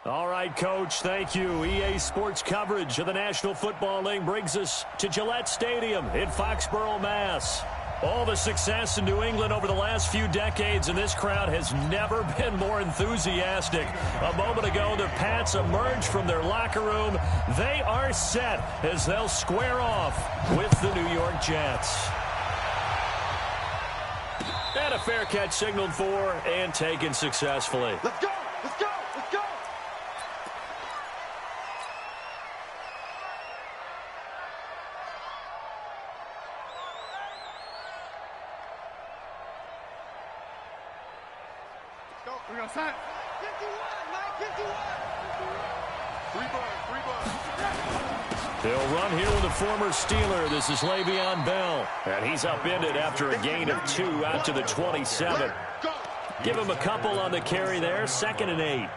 All right, Coach, thank you. EA Sports coverage of the National Football League brings us to Gillette Stadium in Foxborough, Mass. All the success in New England over the last few decades, and this crowd has never been more enthusiastic. A moment ago, the Pats emerged from their locker room. They are set as they'll square off with the New York Jets. And a fair catch signaled for and taken successfully. Let's go! Let's go! Let's go! We're going to sign. 51, Mike, 51. 3 bucks. They'll run here with a former Steeler. This is Le'Veon Bell. And he's upended after a gain of 2 out to the 27. Give him a couple on the carry there. 2nd and 8.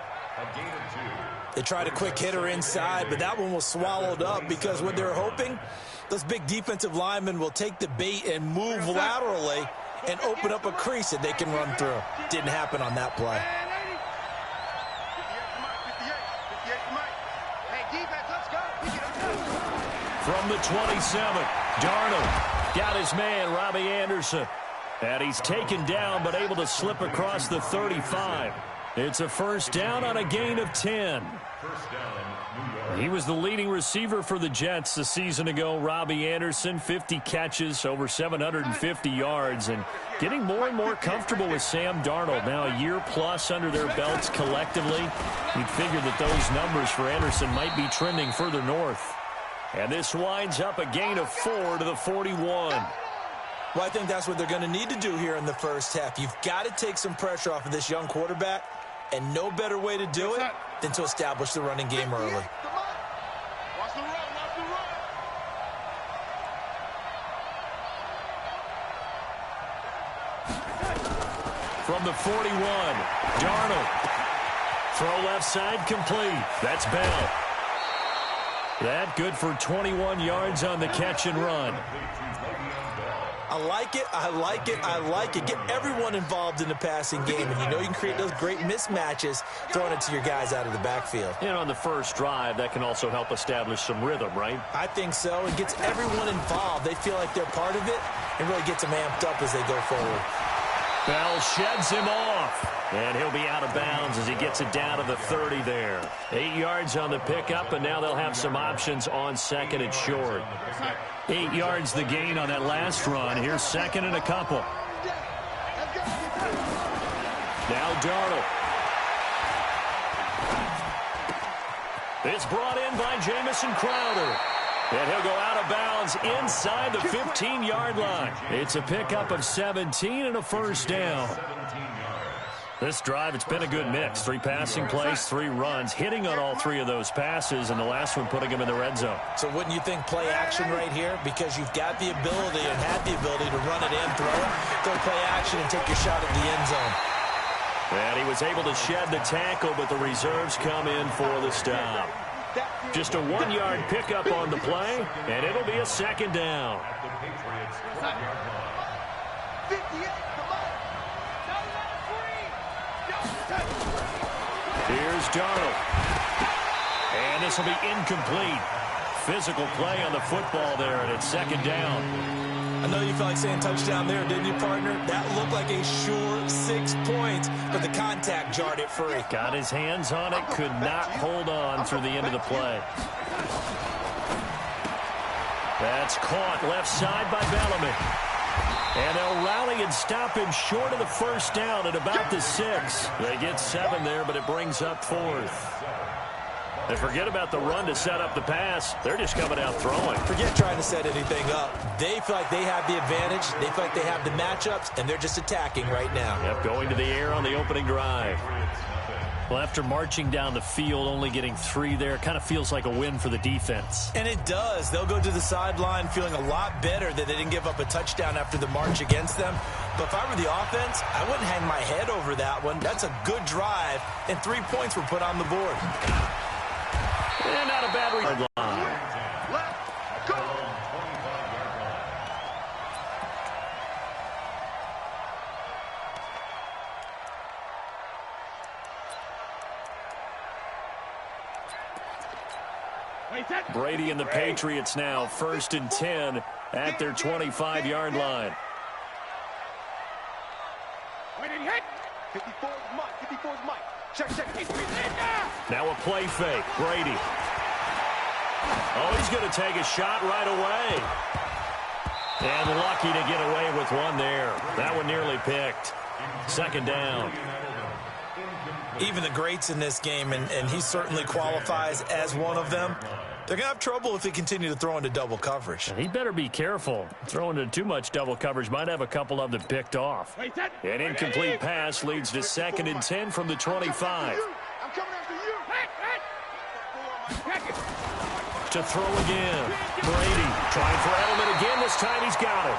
They tried a quick hitter inside, but that one was swallowed up because what they're hoping, those big defensive linemen will take the bait and move laterally and open up a crease that they can run through. Didn't happen on that play. From the 27, Darnold got his man, Robbie Anderson. And he's taken down but able to slip across the 35. It's a first down on a gain of 10. He was the leading receiver for the Jets a season ago. Robbie Anderson, 50 catches, over 750 yards, and getting more and more comfortable with Sam Darnold. Now a year plus under their belts collectively. You'd figure that those numbers for Anderson might be trending further north. And this winds up a gain of 4 to the 41. Well, I think that's what they're going to need to do here in the first half. You've got to take some pressure off of this young quarterback, and no better way to do it than to establish the running game early. Watch the run, watch the run. From the 41, Darnold. Throw left side complete. That's Bell. That good for 21 yards on the catch and run. I like it, I like it, I like it. Get everyone involved in the passing game, and you know you can create those great mismatches throwing it to your guys out of the backfield. And on the first drive, that can also help establish some rhythm, right? I think so. It gets everyone involved. They feel like they're part of it and really gets them amped up as they go forward. Bell sheds him off. And he'll be out of bounds as he gets it down to the 30 there. 8 yards on the pickup, and now they'll have some options on 2nd and short. 8 yards the gain on that last run. Here's 2nd and a couple. Now Darnold. It's brought in by Jamison Crowder. And he'll go out of bounds inside the 15-yard line. It's a pickup of 17 and a first down. This drive, it's been a good mix. 3 passing plays, 3 runs, hitting on all 3 of those passes, and the last one putting him in the red zone. So wouldn't you think play action right here? Because you've got the ability and had the ability to run it in, throw it, go play action and take your shot at the end zone. And he was able to shed the tackle, but the reserves come in for the stop. Just a 1-yard pickup on the play, and it'll be a 2nd down. Here's Darnold. And this will be incomplete. Physical play on the football there, and it's 2nd down. I know you felt like saying touchdown there, didn't you, partner? That looked like a sure 6 points, but the contact jarred it free. Got his hands on it, could not hold on through the end of the play. That's caught left side by Bellamy. And they'll rally and stop him short of the first down at about the 6. They get 7 there, but it brings up 4th. And forget about the run to set up the pass. They're just coming out throwing. Forget trying to set anything up. They feel like they have the advantage. They feel like they have the matchups, and they're just attacking right now. Yep, going to the air on the opening drive. Well, after marching down the field, only getting 3 there, kind of feels like a win for the defense. And it does. They'll go to the sideline feeling a lot better that they didn't give up a touchdown after the march against them. But if I were the offense, I wouldn't hang my head over that one. That's a good drive, and 3 points were put on the board. And not a bad line. Brady and the Patriots now 1st and 10 at their 25-yard line. 54 is Mike. 54 is Mike. Check. Now a play fake. Brady. Oh, he's going to take a shot right away. And lucky to get away with one there. That one nearly picked. 2nd down. Even the greats in this game, and he certainly qualifies as one of them, they're going to have trouble if they continue to throw into double coverage. He better be careful. Throwing into too much double coverage might have a couple of them picked off. An incomplete pass leads to 2nd and 10 from the 25. I'm coming after you. To throw again. Brady trying for Edelman again. This time he's got it.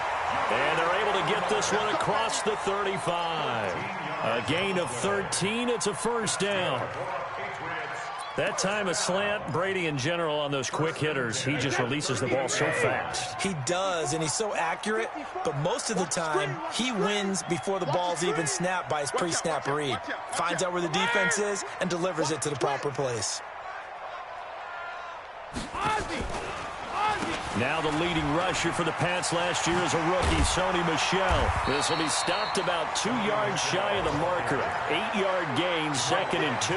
And they're able to get this one across the 35. A gain of 13. It's a 1st down. That time a slant. Brady in general on those quick hitters, he just releases the ball so fast. He does, and he's so accurate, but most of the time he wins before the ball's even snapped by his pre-snap read. Finds out where the defense is and delivers it to the proper place. Now the leading rusher for the Pats last year is a rookie, Sony Michel. This will be stopped about 2 yards shy of the marker. 8-yard gain, 2nd and 2.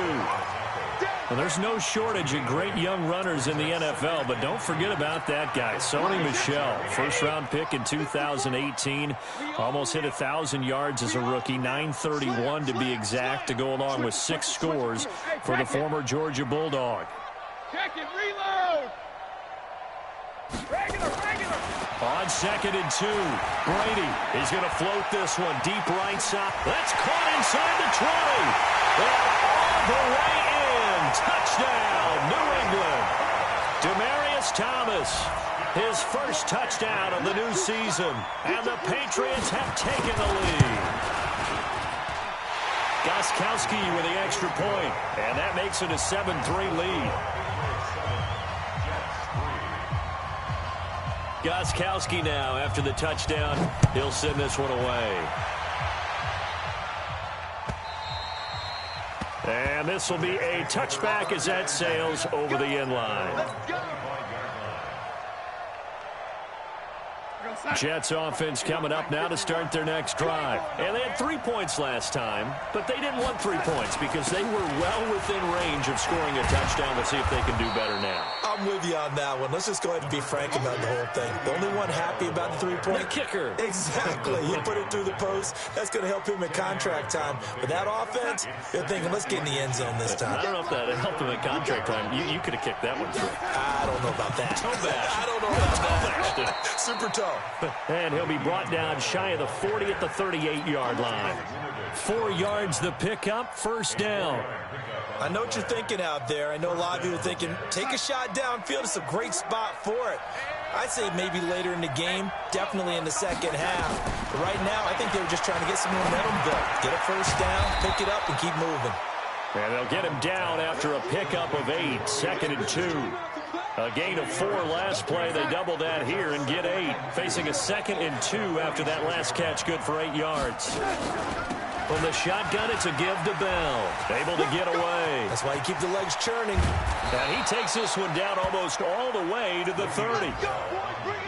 Well, there's no shortage of great young runners in the NFL, but don't forget about that guy, Sony Michel. 1st-round pick in 2018. Almost hit 1,000 yards as a rookie, 931 to be exact, to go along with 6 scores for the former Georgia Bulldog. Check it, reload. Regular. On 2nd and 2, Brady is going to float this one deep right side. That's caught inside the 20. And all the way in. Touchdown, New England. Demaryius Thomas, his 1st touchdown of the new season. And the Patriots have taken the lead. Gostkowski with the extra point. And that makes it a 7-3 lead. Gostkowski now, after the touchdown, he'll send this one away. And this will be a touchback as that sails over the end line. Jets offense coming up now to start their next drive. And they had 3 points last time, but they didn't want 3 points because they were well within range of scoring a touchdown. We'll see if they can do better now. I'm with you on that one. Let's just go ahead and be frank about the whole thing. The only one happy about the 3-point. The kicker. Exactly. He put it through the post. That's going to help him in contract time. But that offense, they're thinking, let's get in the end zone this time. I don't know if that helped him in contract time. You could have kicked that one through. I don't know about that. Toe bash. I don't know about that. Super toe. And he'll be brought down shy of the 40 at the 38-yard line. 4 yards the pickup, 1st down. I know what you're thinking out there. I know a lot of you are thinking, take a shot downfield. It's a great spot for it. I'd say maybe later in the game, definitely in the 2nd half. But right now, I think they were just trying to get some momentum built. Get a 1st down, pick it up, and keep moving. And they'll get him down after a pickup of 8, 2nd and 2. A gain of 4 last play. They double that here and get 8. Facing a 2nd and 2 after that last catch, good for 8 yards. From the shotgun, it's a give to Bell. Able to get away. That's why you keep the legs churning. And he takes this one down almost all the way to the 30.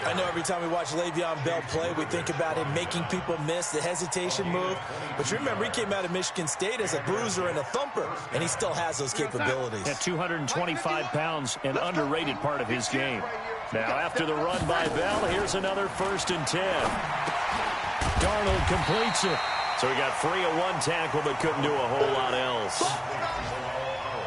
I know every time we watch Le'Veon Bell play, we think about him making people miss the hesitation move. But you remember, he came out of Michigan State as a bruiser and a thumper, and he still has those capabilities. At 225 pounds, an underrated part of his game. Now, after the run by Bell, here's another 1st and 10. Darnold completes it. So he got free of 1 tackle, but couldn't do a whole lot else.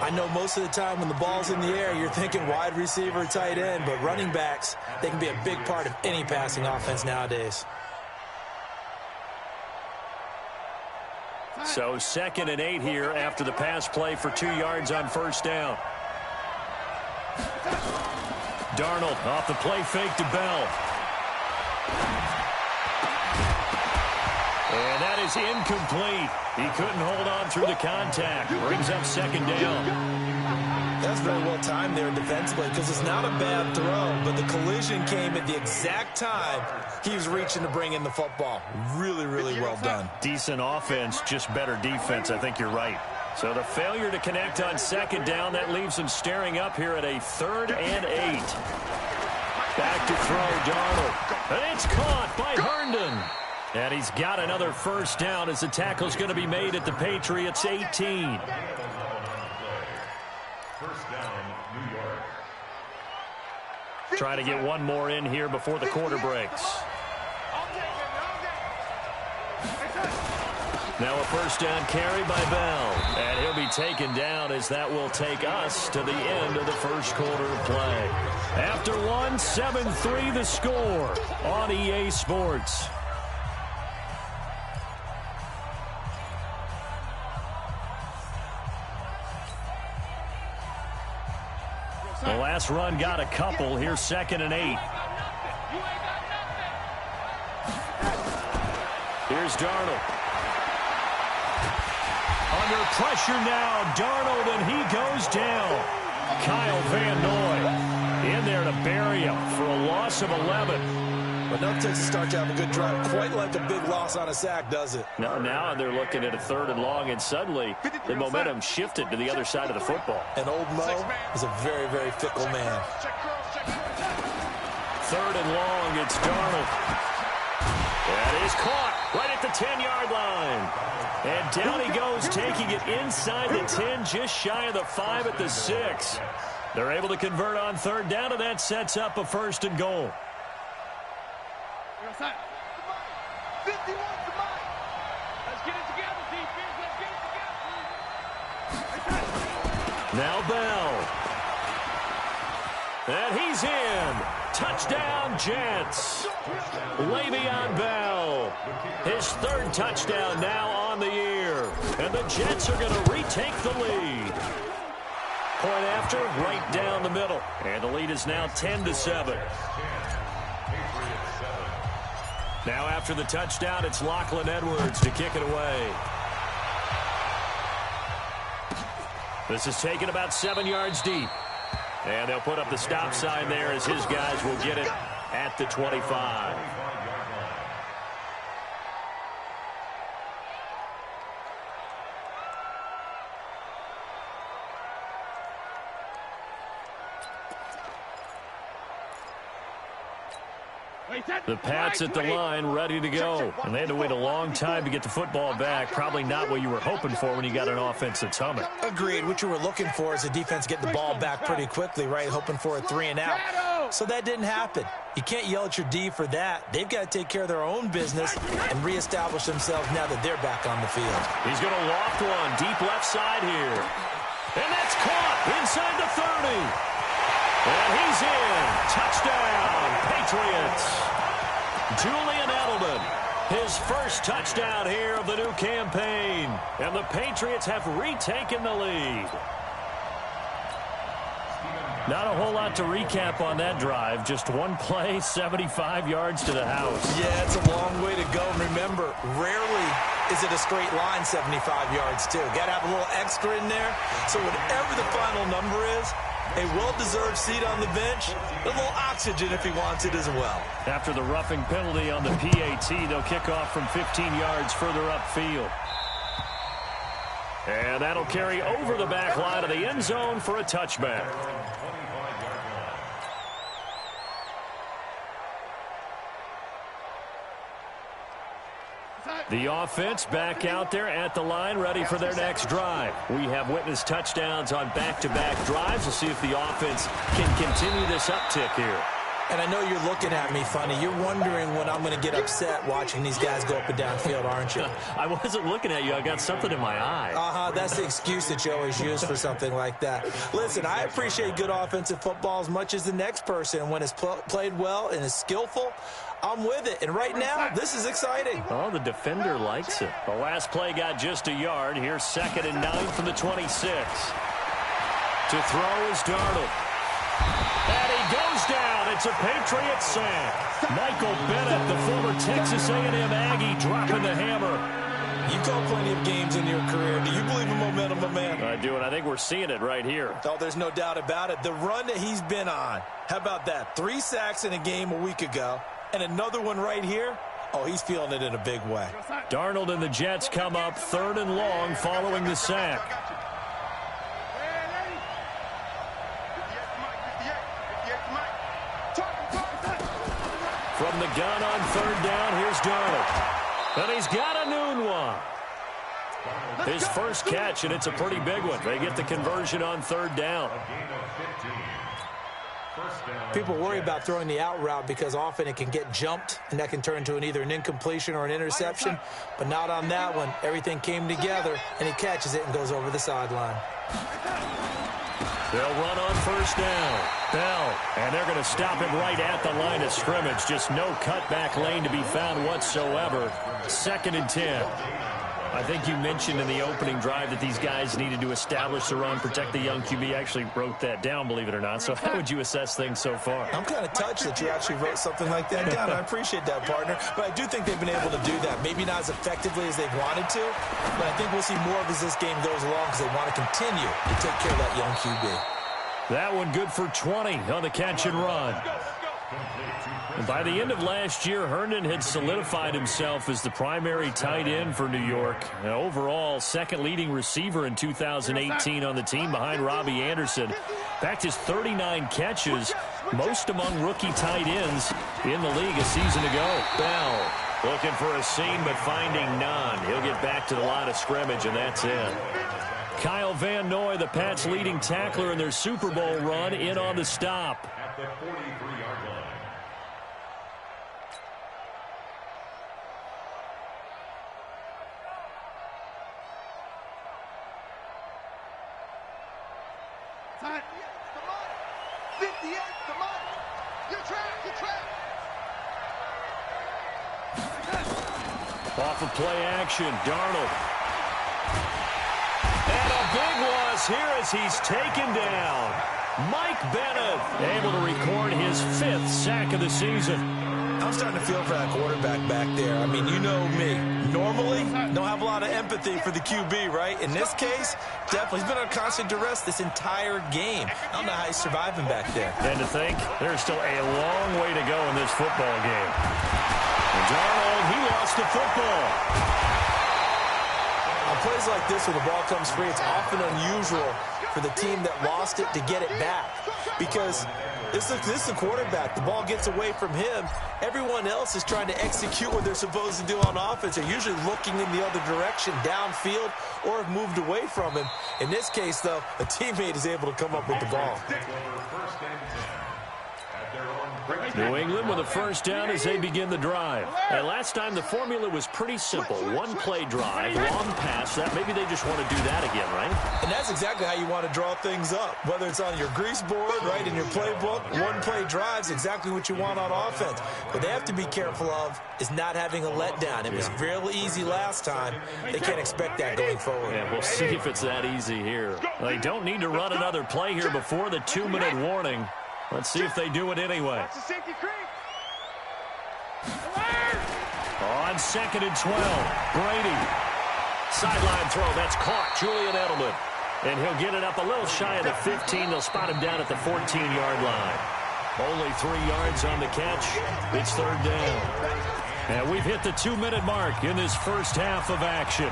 I know most of the time when the ball's in the air, you're thinking wide receiver, tight end, but running backs, they can be a big part of any passing offense nowadays. So 2nd and 8 here after the pass play for 2 yards on 1st down. Darnold off the play fake to Bell. And that is incomplete. He couldn't hold on through the contact. Brings up 2nd down. That's very well timed there defensively because it's not a bad throw, but the collision came at the exact time he was reaching to bring in the football. Really, really well done. Decent offense, just better defense. I think you're right. So the failure to connect on second down, that leaves him staring up here at a 3rd and 8. Back to throw, Darnold. And it's caught by Herndon. And he's got another first down as the tackle's going to be made at the Patriots' 18. First down, New York. Try to get one more in here before the quarter breaks. Now a first down carry by Bell. And he'll be taken down as that will take us to the end of the first quarter of play. After one, 7-3 the score on EA Sports. The last run got a couple. Here's 2nd and 8. Here's Darnold. Under pressure now, Darnold, and he goes down. Kyle Van Noy in there to bury him for a loss of 11. But no takes a start to have a good drive. Quite like a big loss on a sack, does it? Now they're looking at a 3rd and long, and suddenly the momentum shifted to the other side of the football. And old Mo is a very, very fickle man. 3rd and long, it's Darnold. That is caught right at the 10-yard line. And down he goes, taking it inside the 10, just shy of the 5 at the 6. They're able to convert on 3rd down, and that sets up a 1st and goal. Let's get it together, defense. Let's get it together. Now Bell. And he's in. Touchdown, Jets. Le'Veon Bell. His 3rd touchdown now on the year. And the Jets are going to retake the lead. Point after, right down the middle. And the lead is now 10-7. Now after the touchdown, it's Lachlan Edwards to kick it away. This is taken about 7 yards deep. And they'll put up the stop sign there as his guys will get it at the 25. The Pats at the line, ready to go. And they had to wait a long time to get the football back. Probably not what you were hoping for when you got an offense that's humming. Agreed. What you were looking for is a defense getting the ball back pretty quickly, right? Hoping for a 3 and out. So that didn't happen. You can't yell at your D for that. They've got to take care of their own business and reestablish themselves now that they're back on the field. He's going to loft one deep left side here. And that's caught inside the 30. And he's in. Touchdown, Patriots. Julian Edelman, his first touchdown here of the new campaign. And the Patriots have retaken the lead. Not a whole lot to recap on that drive. Just one play, 75 yards to the house. Yeah, it's a long way to go. And remember, rarely is it a straight line 75 yards, too. Got to have a little extra in there. So whatever the final number is, a well-deserved seat on the bench, a little oxygen if he wants it as well. After the roughing penalty on the PAT, they'll kick off from 15 yards further upfield. And that'll carry over the back line of the end zone for a touchback. The offense back out there at the line, ready for their next drive. We have witnessed touchdowns on back-to-back drives. We'll see if the offense can continue this uptick here. And I know you're looking at me funny. You're wondering when I'm going to get upset watching these guys go up and down field, aren't you? I wasn't looking at you. I got something in my eye. That's the excuse that you always use for something like that. Listen, I appreciate good offensive football as much as the next person. When it's played well and is skillful, I'm with it. And right now, this is exciting. Oh, the defender likes it. The last play got just a yard. Here's 2nd and 9 from the 26. To throw is Darnold. And he goes down. It's a Patriot sack. Michael Bennett, the former Texas A&M Aggie, dropping the hammer. You call plenty of games in your career. Do you believe in momentum, my man? I do, and I think we're seeing it right here. Oh, there's no doubt about it. The run that he's been on. How about that? 3 sacks in a game a week ago, and another one right here. Oh, he's feeling it in a big way. Darnold and the Jets come up 3rd and long following the sack. From the gun on 3rd down, here's Darnold. And he's got a noon one. His first catch, and it's a pretty big one. They get the conversion on 3rd down. People worry about throwing the out route because often it can get jumped, and that can turn into either an incompletion or an interception. But not on that one. Everything came together, and he catches it and goes over the sideline. They'll run on 1st down. Bell, and they're going to stop him right at the line of scrimmage. Just no cutback lane to be found whatsoever. 2nd and 10. I think you mentioned in the opening drive that these guys needed to establish the run, protect the young QB. I actually wrote that down, believe it or not. So how would you assess things so far? I'm kind of touched that you actually wrote something like that down. I appreciate that, partner. But I do think they've been able to do that. Maybe not as effectively as they've wanted to, but I think we'll see more of as this game goes along because they want to continue to take care of that young QB. That one good for 20 on the catch and run. And by the end of last year, Herndon had solidified himself as the primary tight end for New York. And overall, 2nd leading receiver in 2018 on the team behind Robbie Anderson. In fact, his 39 catches, most among rookie tight ends in the league a season ago. Bell looking for a seam, but finding none. He'll get back to the line of scrimmage, and that's it. Kyle Van Noy, the Pats' leading tackler in their Super Bowl run, in on the stop. At the 43-yard line. Time. 58, come on. Your track, your track. Off of play action, Darnold. And a big loss here as he's taken down. Mike Bennett able to record his 5th sack of the season. I'm starting to feel for that quarterback back there. I mean, you know me. Normally, don't have a lot of empathy for the QB, right? In this case, definitely. He's been on constant duress this entire game. I don't know how he's surviving back there. And to think, there's still a long way to go in this football game. And Darnold, he lost the football. On plays like this where the ball comes free, it's often unusual for the team that lost it to get it back. Because this is a quarterback. The ball gets away from him. Everyone else is trying to execute what they're supposed to do on offense. They're usually looking in the other direction, downfield, or have moved away from him. In this case, though, a teammate is able to come up with the ball. New England with a 1st down as they begin the drive. And last time the formula was pretty simple. 1-play drive, long pass. That maybe they just want to do that again, right? And that's exactly how you want to draw things up. Whether it's on your grease board, right, in your playbook, 1-play drive's exactly what you want on offense. What they have to be careful of is not having a letdown. It was real easy last time. They can't expect that going forward. Yeah, we'll see if it's that easy here. They don't need to run another play here before the 2-minute warning. Let's see if they do it anyway. On 2nd and 12, Brady. Sideline throw, that's caught. Julian Edelman. And he'll get it up a little shy of the 15. They'll spot him down at the 14-yard line. Only 3 yards on the catch. It's 3rd down. And we've hit the 2-minute mark in this first half of action.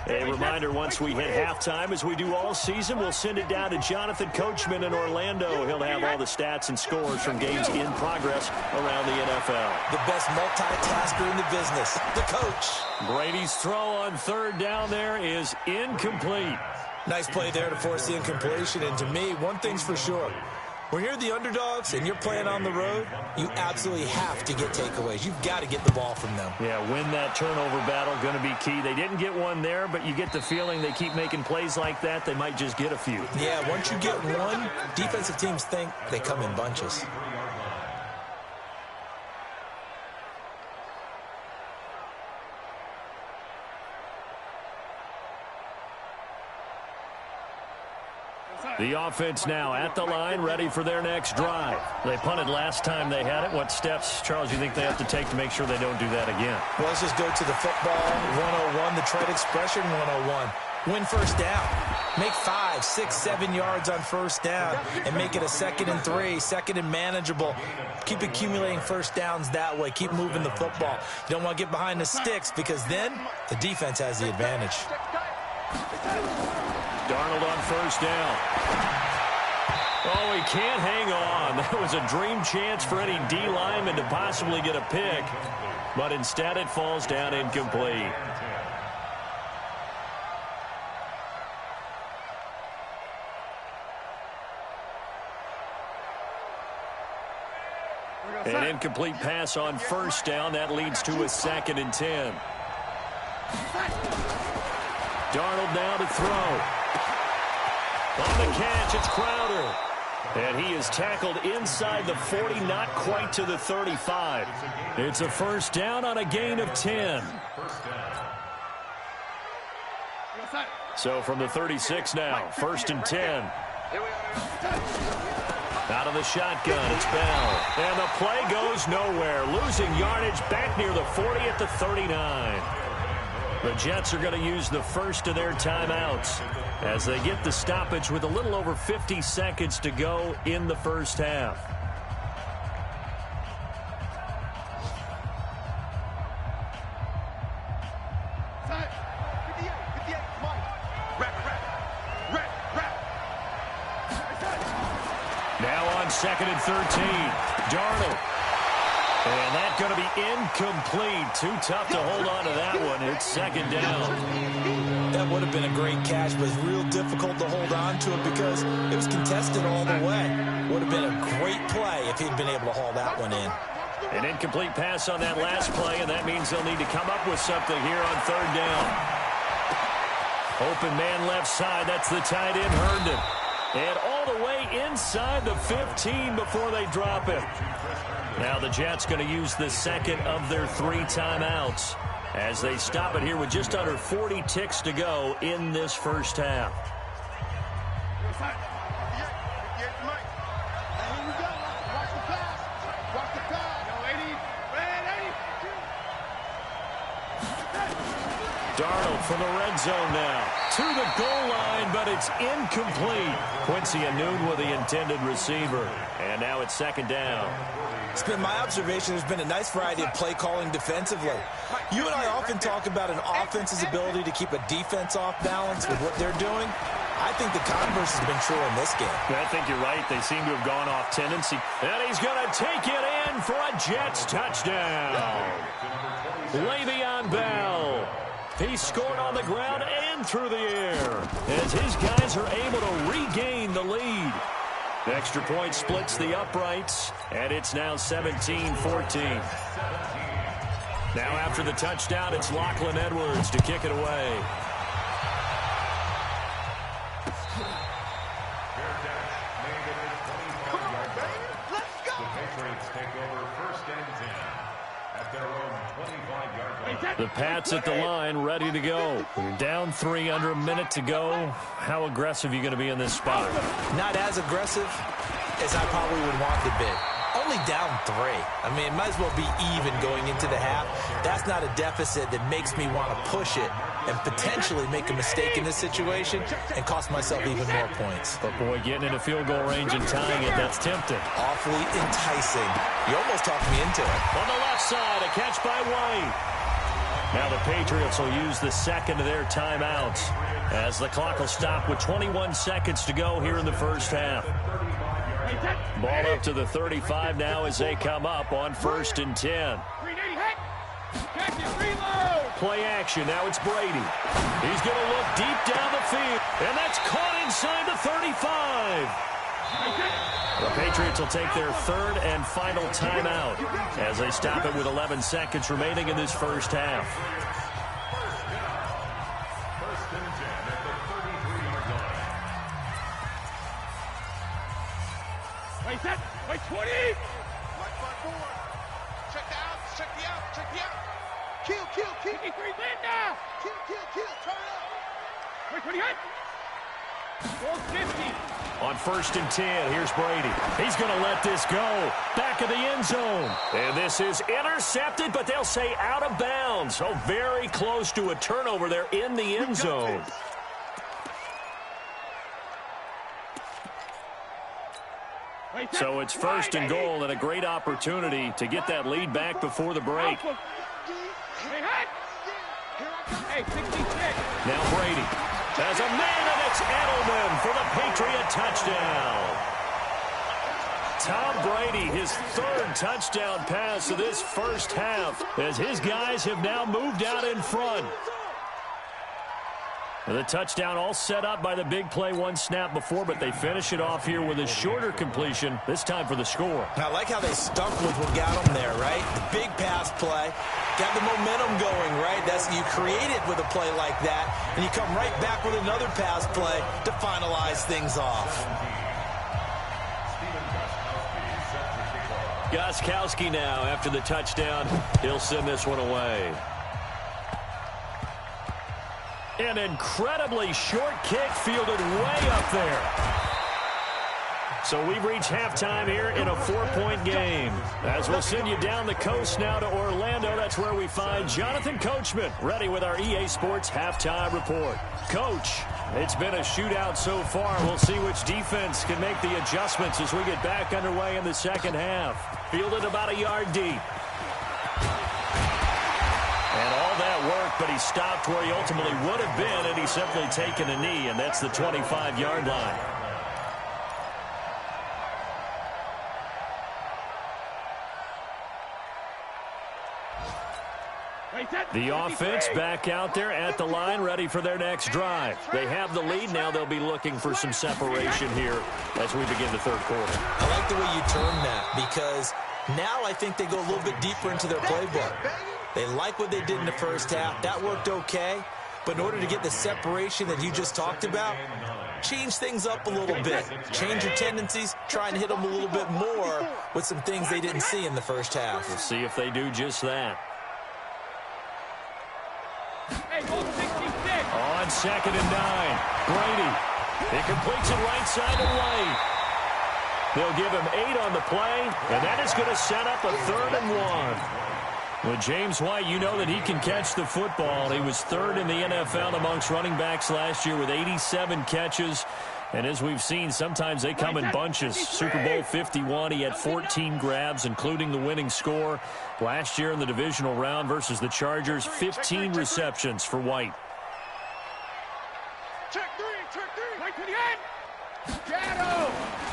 A reminder, once we hit halftime, as we do all season, we'll send it down to Jonathan Coachman in Orlando. He'll have all the stats and scores from games in progress around the NFL. The best multitasker in the business, the coach. Brady's throw on 3rd down there is incomplete. Nice play there to force the incompletion. And to me, one thing's for sure. When you're the underdogs and you're playing on the road, you absolutely have to get takeaways. You've got to get the ball from them. Yeah, win that turnover battle, going to be key. They didn't get one there, but you get the feeling they keep making plays like that, they might just get a few. Yeah, once you get one, defensive teams think they come in bunches. The offense now at the line, ready for their next drive. They punted last time they had it. What steps, Charles, you think they have to take to make sure they don't do that again? Well, let's just go to the football 101, the trade expression 101. Win first down. Make 5, 6, 7 yards on first down and make it a 2nd and 3, 2nd and manageable. Keep accumulating first downs that way. Keep moving the football. You don't want to get behind the sticks because then the defense has the advantage. Darnold on first down. Oh, he can't hang on. That was a dream chance for any D lineman to possibly get a pick, but instead it falls down incomplete. An incomplete pass on first down. That leads to a 2nd and 10. Darnold now to throw. On the catch, it's Crowder. And he is tackled inside the 40, not quite to the 35. It's a first down on a gain of 10. So from the 36 now, 1st and 10. Out of the shotgun, it's Bell. And the play goes nowhere. Losing yardage back near the 40 at the 39. The Jets are going to use the first of their timeouts as they get the stoppage with a little over 50 seconds to go in the first half. Now on 2nd and 13, Darnold. And that's going to be incomplete. Too tough to hold on to that one. It's 2nd down. That would have been a great catch, but it's real difficult to hold on to it because it was contested all the way. Would have been a great play if he'd been able to haul that one in. An incomplete pass on that last play, and that means they'll need to come up with something here on 3rd down. Open man left side. That's the tight end, Herndon. And all the way inside the 15 before they drop it. Now the Jets going to use the 2nd of their 3 timeouts as they stop it here with just under 40 ticks to go in this first half. Darnold from the red zone now to the goal line, but it's incomplete. Quincy Anoon with the intended receiver. And now it's 2nd down. It's been my observation there's been a nice variety of play calling defensively. You and I often talk about an offense's ability to keep a defense off balance with what they're doing. I think the converse has been true in this game. I think you're right. They seem to have gone off tendency. And he's going to take it in for a Jets touchdown. Le'Veon Bell. He scored on the ground and through the air as his guys are able to regain the lead. The extra point splits the uprights, and it's now 17-14. Now after the touchdown, it's Lachlan Edwards to kick it away. The Pats at the line, ready to go. You're down 3, under a minute to go. How aggressive are you going to be in this spot? Not as aggressive as I probably would want to be. Only down 3. I mean, it might as well be even going into the half. That's not a deficit that makes me want to push it and potentially make a mistake in this situation and cost myself even more points. But, boy, getting into field goal range and tying it, that's tempting. Awfully enticing. You almost talked me into it. On the left side, a catch by White. Now the Patriots will use the 2nd of their timeouts as the clock will stop with 21 seconds to go here in the first half. Ball up to the 35 now as they come up on 1st and 10. Play action. Now it's Brady. He's going to look deep down the field. And that's caught inside the 35. The Patriots will take their 3rd and final timeout as they stop it with 11 seconds remaining in this first half. Wait, set. Wait, 20. Check the out. Check the out. Check the out. Kill. 53, land now. Kill. Turn up. Wait, 20 hit. On 1st and 10, here's Brady. He's going to let this go. Back of the end zone. And this is intercepted, but they'll say out of bounds. Oh, very close to a turnover there in the end zone. So it's 1st and goal and a great opportunity to get that lead back before the break. Now Brady has a man, and it's Edelman for the Patriot touchdown. Tom Brady, his 3rd touchdown pass of this first half, as his guys have now moved out in front. And the touchdown all set up by the big play one snap before, but they finish it off here with a shorter completion, this time for the score. I like how they stuck with what got them there, right? The big pass play, got the momentum going, right? That's you create it with a play like that, and you come right back with another pass play to finalize things off. Gostkowski now after the touchdown. He'll send this one away. An incredibly short kick fielded way up there. So we've reached halftime here in a 4-point game. As we'll send you down the coast now to Orlando, that's where we find Jonathan Coachman ready with our EA Sports halftime report. Coach, it's been a shootout so far. We'll see which defense can make the adjustments as we get back underway in the second half. Fielded about a yard deep. And all that work, but he stopped where he ultimately would have been, and he's simply taken a knee, and that's the 25-yard line. The offense back out there at the line, ready for their next drive. They have the lead. Now they'll be looking for some separation here as we begin the 3rd quarter. I like the way you term that, because now I think they go a little bit deeper into their playbook. They like what they did in the first half. That worked okay. But in order to get the separation that you just talked about, change things up a little bit. Change your tendencies. Try and hit them a little bit more with some things they didn't see in the first half. We'll see if they do just that. On 2nd and 9, Brady. He completes it right side and late. They'll give him 8 on the play, and that is going to set up a 3rd and 1. With James White, you know that he can catch the football. He was 3rd in the NFL amongst running backs last year with 87 catches. And as we've seen, sometimes they come in bunches. Super Bowl 51, he had 14 grabs, including the winning score. Last year in the divisional round versus the Chargers, 15 receptions for White.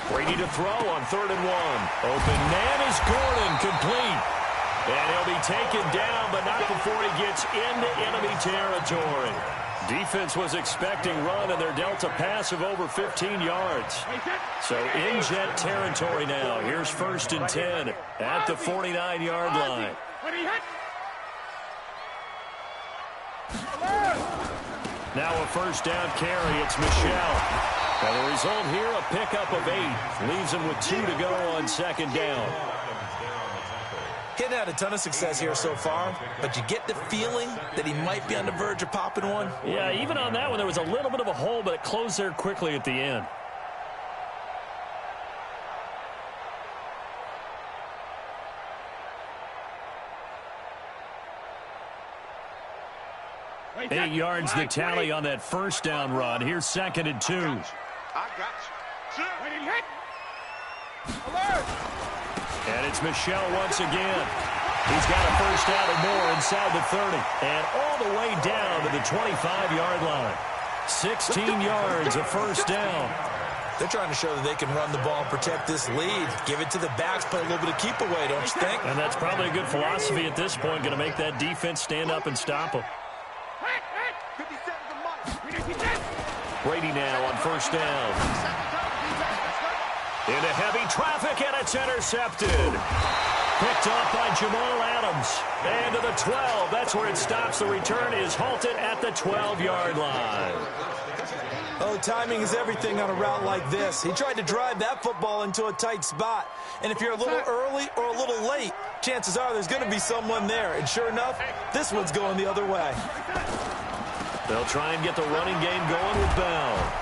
Brady to throw on 3rd and 1. Open man is Gordon, complete. And he'll be taken down, but not before he gets into enemy territory. Defense was expecting run, and they're dealt a pass of over 15 yards. So in jet territory now. Here's 1st and 10 at the 49-yard line. Now a 1st down carry. It's Michelle. And the result here, a pickup of 8. Leaves him with 2 to go on 2nd down. Hitting had a ton of success here so far, but you get the feeling that he might be on the verge of popping one. Yeah, even on that one, there was a little bit of a hole, but it closed there quickly at the end. Eight yards the tally on that 1st down run. Here's 2nd and 2. I got you. Alert! And it's Michelle once again. He's got a 1st down or more inside the 30. And all the way down to the 25-yard line. 16 yards, a 1st down. They're trying to show that they can run the ball and protect this lead. Give it to the backs, play a little bit of keep away, don't you think? And that's probably a good philosophy at this point. Going to make that defense stand up and stop them. Brady now on 1st down. Into heavy traffic, and it's intercepted. Picked off by Jamal Adams. And to the 12. That's where it stops. The return is halted at the 12-yard line. Oh, timing is everything on a route like this. He tried to drive that football into a tight spot. And if you're a little early or a little late, chances are there's going to be someone there. And sure enough, this one's going the other way. They'll try and get the running game going with Bell.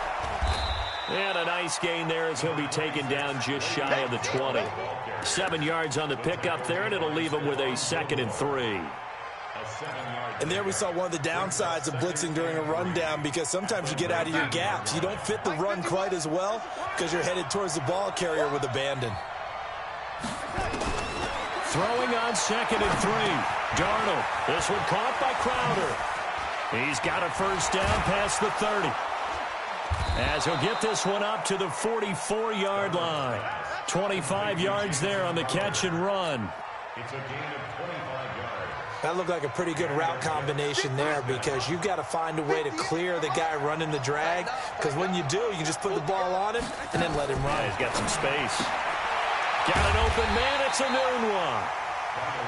And a nice gain there as he'll be taken down just shy of the 20. 7 yards on the pickup there, and it'll leave him with a 2nd and 3. And there we saw one of the downsides of blitzing during a rundown, because sometimes you get out of your gaps. You don't fit the run quite as well because you're headed towards the ball carrier with abandon. Throwing on 2nd and 3. Darnold. This one caught by Crowder. He's got a first down past the 30. As he'll get this one up to the 44-yard line. 25 yards there on the catch and run. It's a gain of 25 yards. That looked like a pretty good route combination there, because you've got to find a way to clear the guy running the drag, because when you do, you just put the ball on him and then let him run. Yeah, he's got some space. Got an open man. It's a noon one.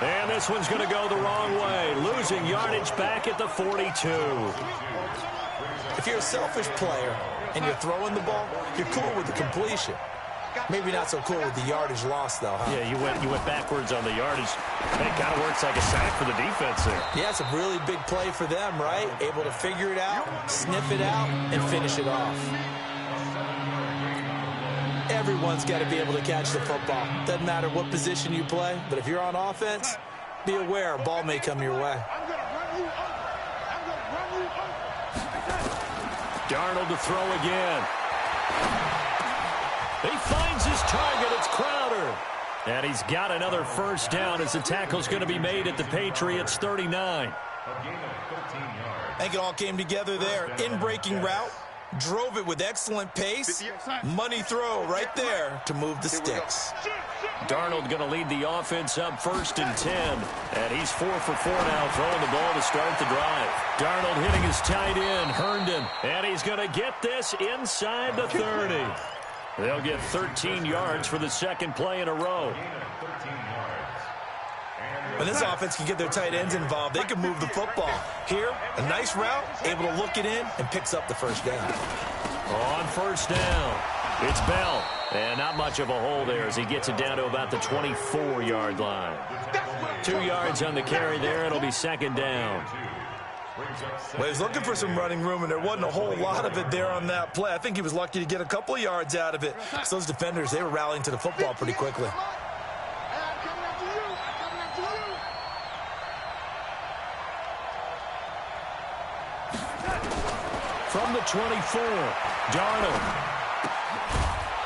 And this one's going to go the wrong way. Losing yardage back at the 42. If you're a selfish player and you're throwing the ball, you're cool with the completion. Maybe not so cool with the yardage loss, though, huh? Yeah, you went backwards on the yardage. It kind of works like a sack for the defense there. Yeah, it's a really big play for them, right? Able to figure it out, sniff it out, and finish it off. Everyone's got to be able to catch the football. Doesn't matter what position you play, but if you're on offense, be aware a ball may come your way. Darnold to throw again. He finds his target. It's Crowder. And he's got another first down as the tackle's going to be made at the Patriots' 39. A gain of 13 yards. I think it all came together there. In-breaking route. Drove it with excellent pace. Money throw right there to move the sticks. Darnold going to lead the offense up 1st and 10. And he's 4 for 4 now, throwing the ball to start the drive. Darnold hitting his tight end, Herndon. And he's going to get this inside the 30. They'll get 13 yards for the 2nd play in a row. When this offense can get their tight ends involved, they can move the football. Here, a nice route, able to look it in, and picks up the first down. On 1st down, it's Bell. And not much of a hole there as he gets it down to about the 24-yard line. 2 yards on the carry there. It'll be 2nd down. Well, he was looking for some running room, and there wasn't a whole lot of it there on that play. I think he was lucky to get a couple of yards out of it. So those defenders, they were rallying to the football pretty quickly. From the 24, Darnold.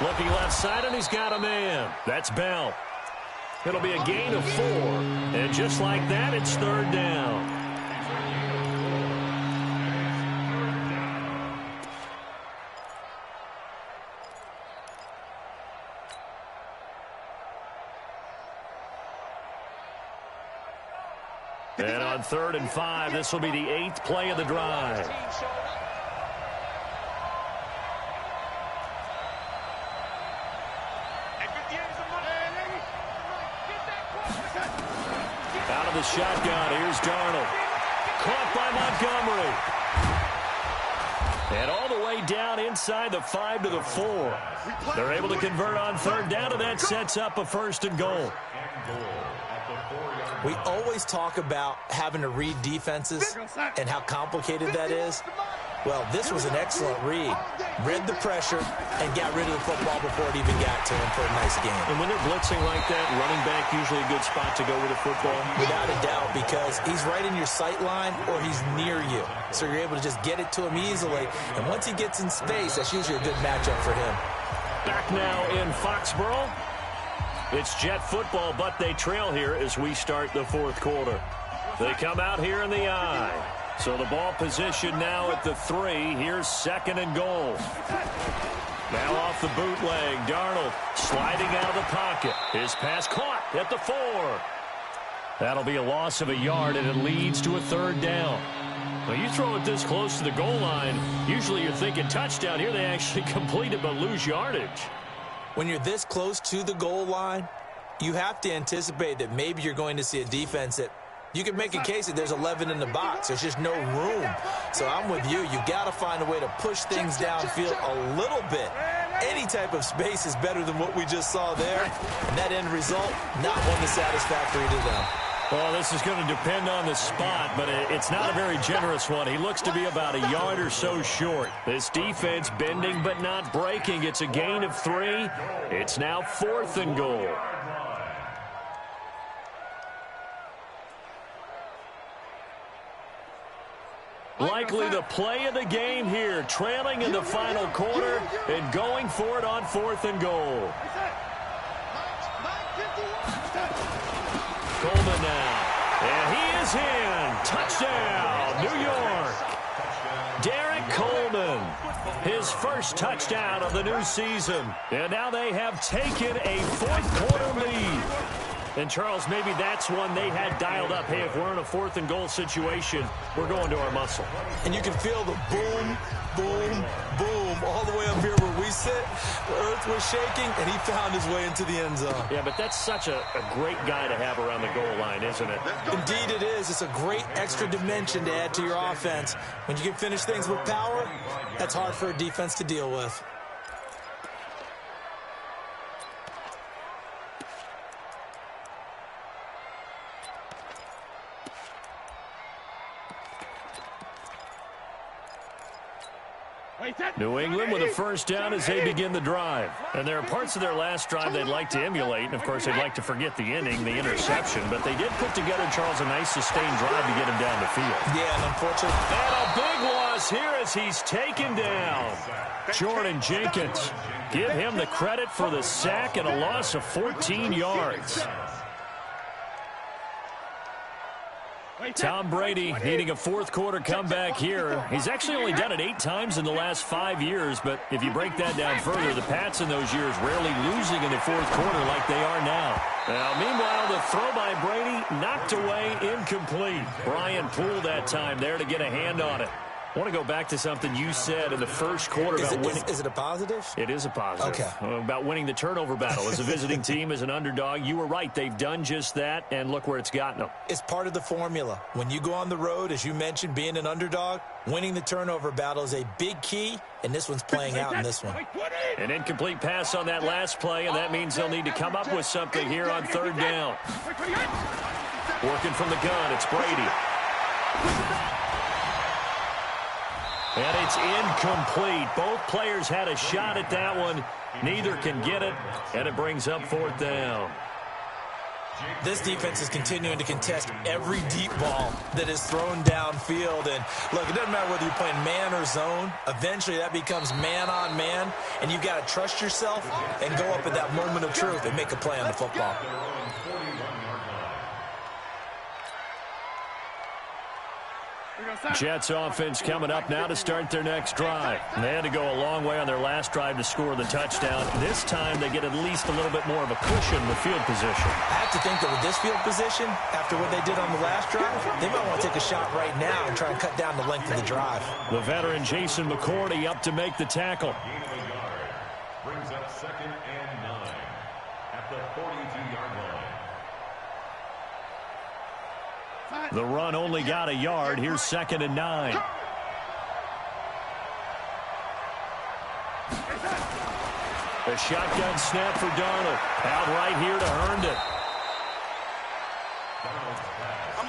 Looking left side, and he's got a man. That's Bell. It'll be a gain of 4. And just like that, it's 3rd down. And on 3rd and 5, this will be the 8th play of the drive. Out of the shotgun, here's Darnold. Caught by Montgomery. And all the way down inside the 5 to the 4. They're able to convert on 3rd down, and that sets up a 1st and goal. We always talk about having to read defenses and how complicated that is. Well, this was an excellent read. Read the pressure and got rid of the football before it even got to him for a nice game. And when they're blitzing like that, running back usually a good spot to go with the football. Without a doubt, because he's right in your sight line or he's near you. So you're able to just get it to him easily. And once he gets in space, that's usually a good matchup for him. Back now in Foxborough. It's Jet football, but they trail here as we start the 4th quarter. They come out here in the I. So the ball position now at the 3. Here's 2nd and goal. Now off the bootleg, Darnold sliding out of the pocket. His pass caught at the 4. That'll be a loss of a yard, and it leads to a 3rd down. Well, you throw it this close to the goal line, usually you're thinking touchdown. Here they actually complete it but lose yardage. When you're this close to the goal line, you have to anticipate that maybe you're going to see a defense that you can make a case that there's 11 in the box. There's just no room. So I'm with you. You got to find a way to push things downfield a little bit. Any type of space is better than what we just saw there. And that end result, not one that's satisfactory to them. Well, this is going to depend on the spot, but it's not a very generous one. He looks to be about a yard or so short. This defense bending but not breaking. It's a gain of 3. It's now 4th and goal. Likely the play of the game here, trailing in the final quarter and going for it on 4th and goal. Coleman now, and he is in. Touchdown, New York. Derek Coleman, his first touchdown of the new season. And now they have taken a 4th quarter lead. And, Charles, maybe that's one they had dialed up. Hey, if we're in a 4th and goal situation, we're going to our muscle. And you can feel the boom, boom, boom all the way up here where we sit. The earth was shaking, and he found his way into the end zone. Yeah, but that's such a great guy to have around the goal line, isn't it? Indeed it is. It's a great extra dimension to add to your offense. When you can finish things with power, that's hard for a defense to deal with. New England with a first down as they begin the drive. And there are parts of their last drive they'd like to emulate. And, of course, they'd like to forget the inning, the interception. But they did put together, Charles, a nice sustained drive to get him down the field. Yeah, and unfortunately. And a big loss here as he's taken down. Jordan Jenkins. Give him the credit for the sack and a loss of 14 yards. Tom Brady needing a 4th quarter comeback here. He's actually only done it 8 times in the last 5 years, but if you break that down further, the Pats in those years rarely losing in the 4th quarter like they are now. Now, meanwhile, the throw by Brady knocked away, incomplete. Brian Poole that time there to get a hand on it. I want to go back to something you said in the first quarter about winning. Is it a positive? It is a positive. Okay. About winning the turnover battle as a visiting team, as an underdog. You were right. They've done just that, and look where it's gotten them. It's part of the formula. When you go on the road, as you mentioned, being an underdog, winning the turnover battle is a big key, and this one's playing out in this one. An incomplete pass on that last play, and that means they'll need to come up with something here on 3rd down. Working from the gun, it's Brady. And it's incomplete. Both players had a shot at that one. Neither can get it, and it brings up 4th down. This defense is continuing to contest every deep ball that is thrown downfield. And, look, it doesn't matter whether you're playing man or zone. Eventually, that becomes man on man, and you've got to trust yourself and go up at that moment of truth and make a play on the football. Jets offense coming up now to start their next drive. They had to go a long way on their last drive to score the touchdown. This time they get at least a little bit more of a cushion with field position. I have to think that with this field position, after what they did on the last drive, they might want to take a shot right now and try and cut down the length of the drive. The veteran Jason McCourty up to make the tackle. Brings up 2nd and 9 at the 42-yard line. The run only got a yard. Here's 2nd and 9. A shotgun snap for Darnold. Out right here to Herndon.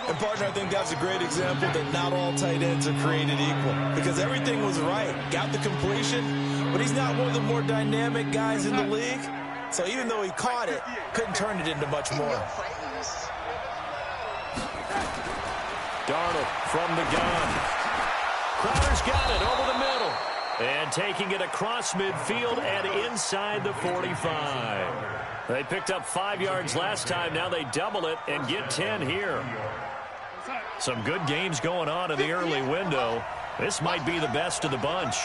And, partner, I think that's a great example that not all tight ends are created equal. Because everything was right. Got the completion, but he's not one of the more dynamic guys in the league. So even though he caught it, couldn't turn it into much more. Darnold from the gun. Crowder's got it over the middle. And taking it across midfield and inside the 45. They picked up 5 yards last time. Now they double it and get 10 here. Some good games going on in the early window. This might be the best of the bunch.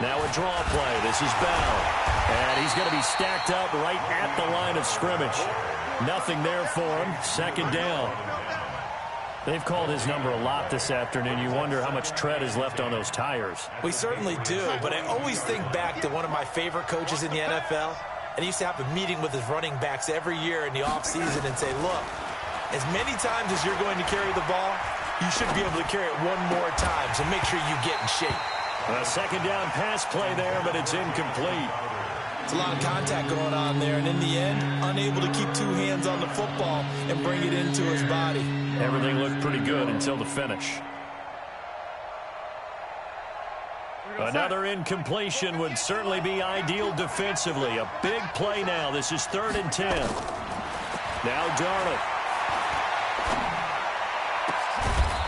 Now a draw play. This is Bell. And he's going to be stacked up right at the line of scrimmage. Nothing there for him. 2nd down. They've called his number a lot this afternoon. You wonder how much tread is left on those tires. We certainly do, but I always think back to one of my favorite coaches in the NFL. And he used to have a meeting with his running backs every year in the offseason and say, look, as many times as you're going to carry the ball, you should be able to carry it one more time, so make sure you get in shape. A 2nd down pass play there, but it's incomplete. It's a lot of contact going on there, and in the end, unable to keep two hands on the football and bring it into his body. Everything looked pretty good until the finish. Another incompletion would certainly be ideal defensively. A big play now. This is 3rd and 10. Now Darnold.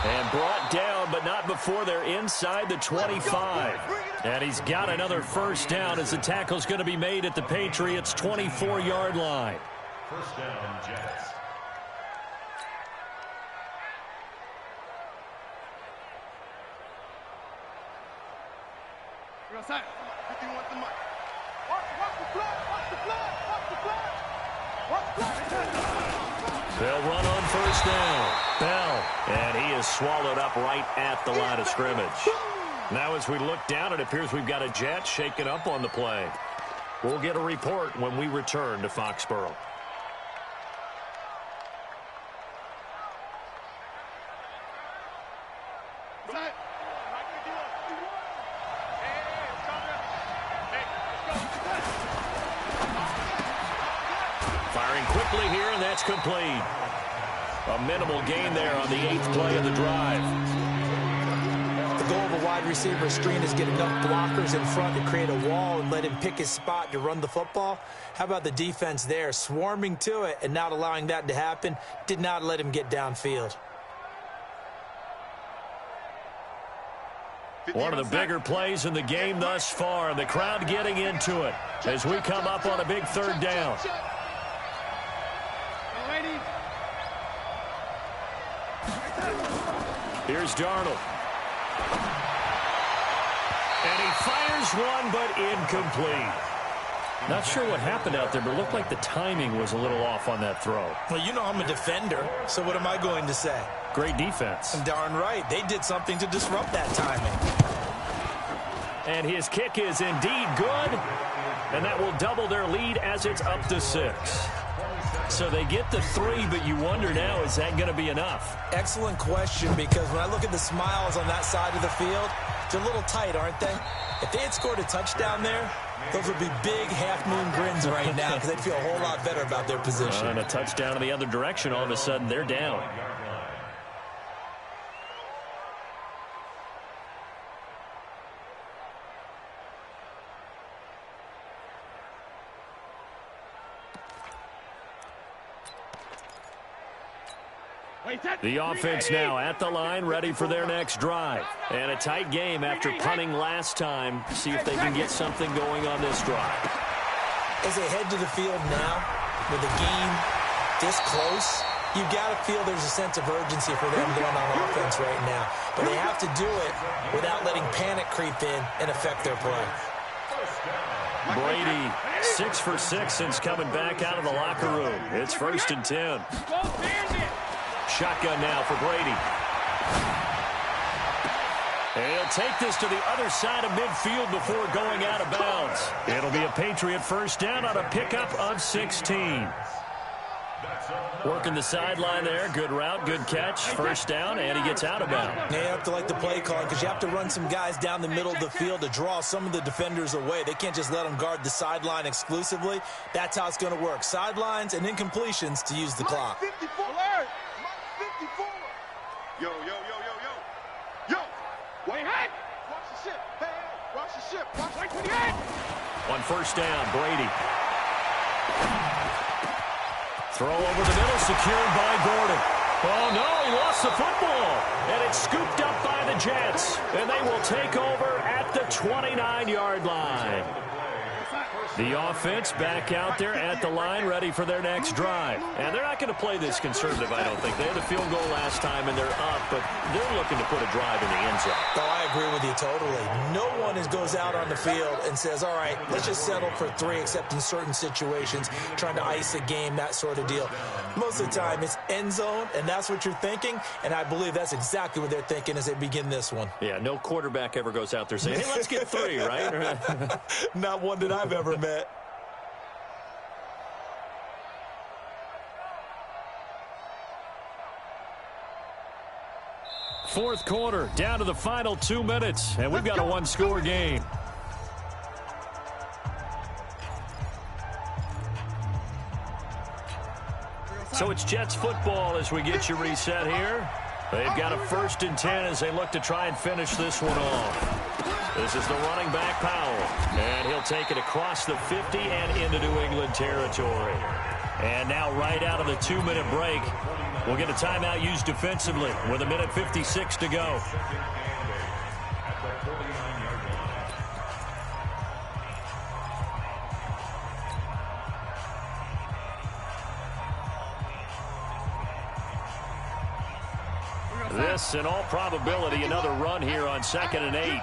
And brought down, but not before they're inside the 25. And he's got another first down as the tackle's going to be made at the Patriots' 24-yard line. First down, Jets. You're outside. 51 the mic. Watch the flag. Watch the flag. Watch the flag. Watch the flag. They'll run on first down. Bell. And he is swallowed up right at the line of scrimmage. Now as we look down, it appears we've got a Jet shaken up on the play. We'll get a report when we return to Foxborough. Firing quickly here, and that's complete. A minimal gain there on the 8th play of the drive. The goal of a wide receiver screen is get enough blockers in front to create a wall and let him pick his spot to run the football. How about the defense there, swarming to it and not allowing that to happen? Did not let him get downfield. One of the bigger plays in the game thus far, and the crowd getting into it as we come up on a big 3rd down. Here's Darnold. And he fires one, but incomplete. Not sure what happened out there, but it looked like the timing was a little off on that throw. Well, you know I'm a defender, so what am I going to say? Great defense. Darn right. They did something to disrupt that timing. And his kick is indeed good, and that will double their lead as it's up to 6. So they get the 3, but you wonder now, is that going to be enough? Excellent question, because when I look at the smiles on that side of the field, they're a little tight, aren't they? If they had scored a touchdown there, those would be big half-moon grins right now because they'd feel a whole lot better about their position. And a touchdown in the other direction, all of a sudden they're down. The offense now at the line, ready for their next drive. And a tight game after punting last time. See if they can get something going on this drive. As they head to the field now, with the game this close, you've got to feel there's a sense of urgency for them going on offense right now. But they have to do it without letting panic creep in and affect their play. Brady, 6 for 6 since coming back out of the locker room. It's 1st and 10. Shotgun now for Brady. And he'll take this to the other side of midfield before going out of bounds. It'll be a Patriot first down on a pickup of 16. Working the sideline there. Good route, good catch. First down, and he gets out of bounds. Yeah, you have to like the play calling because you have to run some guys down the middle of the field to draw some of the defenders away. They can't just let them guard the sideline exclusively. That's how it's going to work. Sidelines and incompletions to use the clock. 54. 54. Yo, yo, yo, yo, yo. Yo. Wait, hey. Watch the ship. Hey, hey. Watch the ship. Watch 28. On first down, Brady. Throw over the middle, secured by Gordon. Oh, no, he lost the football. And it's scooped up by the Jets. And they will take over at the 29-yard line. The offense back out there at the line, ready for their next drive. And they're not going to play this conservative, I don't think. They had a field goal last time, and they're up, but they're looking to put a drive in the end zone. Oh, I agree with you totally. No one goes out on the field and says, all right, let's just settle for 3, except in certain situations, trying to ice a game, that sort of deal. Most of the time, it's end zone, and that's what you're thinking, and I believe that's exactly what they're thinking as they begin this one. Yeah, no quarterback ever goes out there saying, hey, let's get 3, right? Not one that I've ever met. Fourth quarter, down to the final 2 minutes, and we've got a one-score game. So it's Jets football as we get you reset here. They've got a 1st and 10 as they look to try and finish this one off. This is the running back, Powell. And he'll take it across the 50 and into New England territory. And now right out of the 2-minute break, we'll get a timeout used defensively with 1:56 to go. This, in all probability, another run here on 2nd and 8.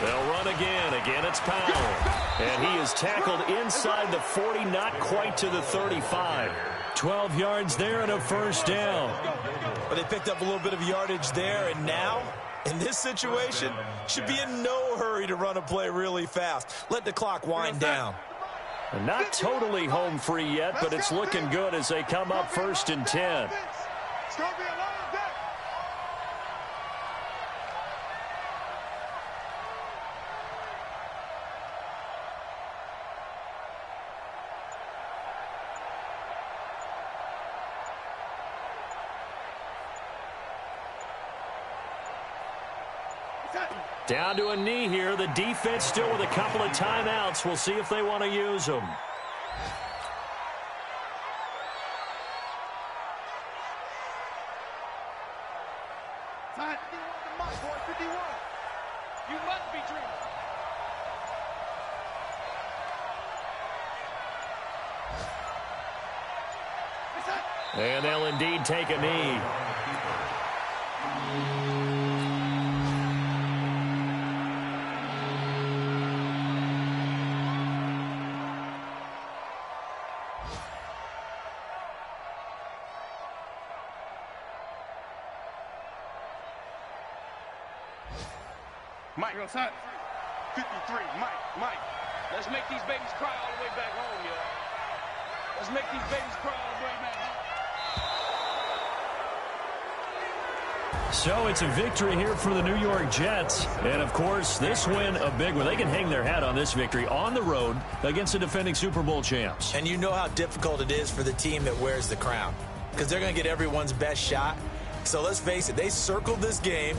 They'll run again. Again, it's Powell. And he is tackled inside the 40, not quite to the 35. 12 yards there and a 1st down. But they picked up a little bit of yardage there, and now, in this situation, should be in no hurry to run a play really fast. Let the clock wind down. Not totally home free yet, but it's looking good as they come up 1st and 10. It's going to be a long day. Down to a knee here. The defense still with a couple of timeouts. We'll see if they want to use them. Time 51 to mark, boy, 51. You must be dreaming. And they'll indeed take a knee. Mike, 53, Mike. Let's make these babies cry all the way back home, yo. Let's make these babies cry all the way back home. So it's a victory here for the New York Jets. And, of course, this win a big one. They can hang their hat on this victory on the road against the defending Super Bowl champs. And you know how difficult it is for the team that wears the crown, because they're going to get everyone's best shot. So let's face it, they circled this game.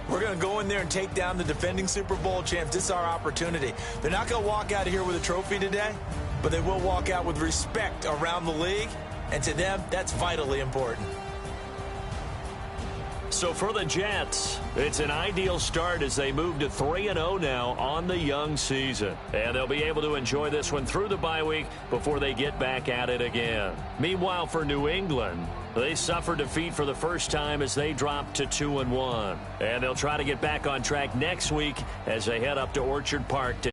We're going to go in there and take down the defending Super Bowl champs. This is our opportunity. They're not going to walk out of here with a trophy today, but they will walk out with respect around the league. And to them, that's vitally important. So for the Jets, it's an ideal start as they move to 3-0 now on the young season. And they'll be able to enjoy this one through the bye week before they get back at it again. Meanwhile, for New England, they suffered defeat for the first time as they dropped to 2-1. And they'll try to get back on track next week as they head up to Orchard Park to